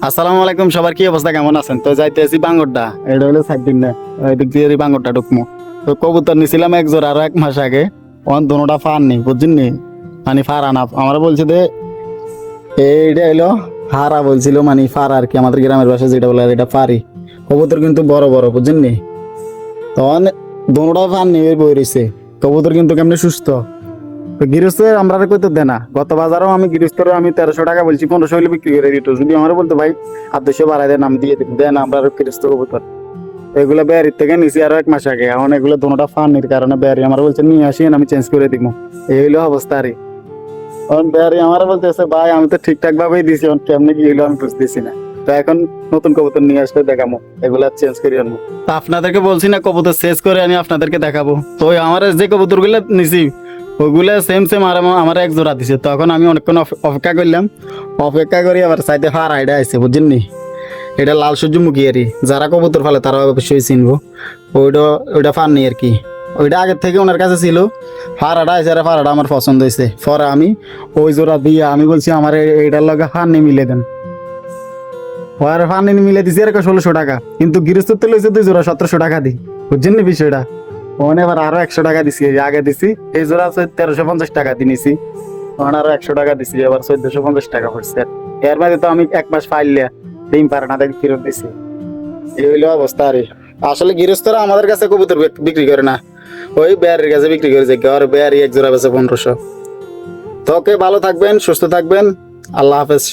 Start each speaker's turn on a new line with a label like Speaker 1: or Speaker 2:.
Speaker 1: আসসালামু আলাইকুম, সবার কি অবস্থা, কেমন আছেন? তো যাইতেছি বাঙ্গরটা, এটা হলো 7 দিন না, এদিক দিয়ে বাঙ্গরটা ঢুকমু। তো কবুতর নিছিলাম এক জোড়া আরো 1 মাস আগে, অন দোনোটা ফার নেই, বুঝছেন নি? মানে ফার আনা আমরা বলছে যে এইটা হলো ফারা বলছিল, মানে ফার আর কি, আমাদের গ্রামের ভাষায় যেটা বলে এটা ফারি। কবুতর কিন্তু বড় বড়, বুঝছেন নি? তখন দোনোটা ফার নেই বই রয়েছে। কবুতর কিন্তু কেমনি সুস্থ। তো গৃহস্থ আমরা কইতে দেয় না, গত বাজারও আমি গৃহস্থর আমি 1300 টাকা বলছি, 1500 হলে বিক্রি করে দিত। যদি আমার বলতো ভাই 800 বাড়াই দেন, আমি দিয়ে দেন আমরা গৃহস্থ কবুতর। এগুলো ব্যারির থেকে নিছি আরো 1 মাস আগে, এখন এগুলো দোনোটা ফানির কারণে ব্যারি আমার বলছে নিয়ে আসেন, আমি চেঞ্জ করে দিব। এই হইলো অবস্থা আরে। এখন ব্যারি আমার বলতেছে ভাই আমি তো ঠিকঠাক ভাবেই দিছি, এখন কেমনে কি হইলো আমি বুঝতেছি না। তো এখন নতুন কবুতর নিয়ে আসলে দেখাবো, এগুলা চেঞ্জ করে আনবো। তা আপনাদেরকে বলছি না কবুতর চেঞ্জ করে আনি আপনাদেরকে দেখাবো। তো আমার যে কবুতর গুলো নিছি ওগুলা সেম সেম আর আমার এক জোড়া দিছে। তখন আমি অনেকক্ষণ অপেক্ষা করলাম, অপেক্ষা করি আবার সাইডে ফার আইডা আছে, বুঝছেন নি? এটা লাল সূর্যমুখী আর কি, যারা কবুতর ফেলে তারা অবশ্যই চিনবো। ওইটা ওইটা ফার নেই আর কি, ওইটা আগের থেকে ওনার কাছে ছিল। ফারাটা আছে, আর ফারাটা আমার পছন্দ হয়েছে, পরে আমি ওই জোড়া দিয়ে আমি বলছি আমার এইটার লগে ফার নেই মিলে দেন। ওর ফার নেই মিলে দিছি আর 1600 টাকা, কিন্তু গৃহস্থ লইছে 2 জোড়া 1700 টাকা দিই, বুঝছেন নি বিষয়টা? ওখানে এবার আরো 100 টাকা দিছি, আগে দিছি এই জোড়া 1350 টাকা দিয়েছি, ওখানে আরো 100 টাকা দিছি, এবার 1450 টাকা পড়ছে। এর মধ্যে তো আমি 1 মাস ফাইলে ডিম পারে না দেখে ফেরত দিছি। এই হইলো অবস্থা আরে। আসলে গৃহস্থরা আমাদের কাছে কবুতর বিক্রি করে না, ওই বেয়ারের কাছে বিক্রি করে যায়, আর বেয়ারি এক জোড়া বেচে 1500। তো ওকে, ভালো থাকবেন, সুস্থ থাকবেন, আল্লাহ হাফেজ।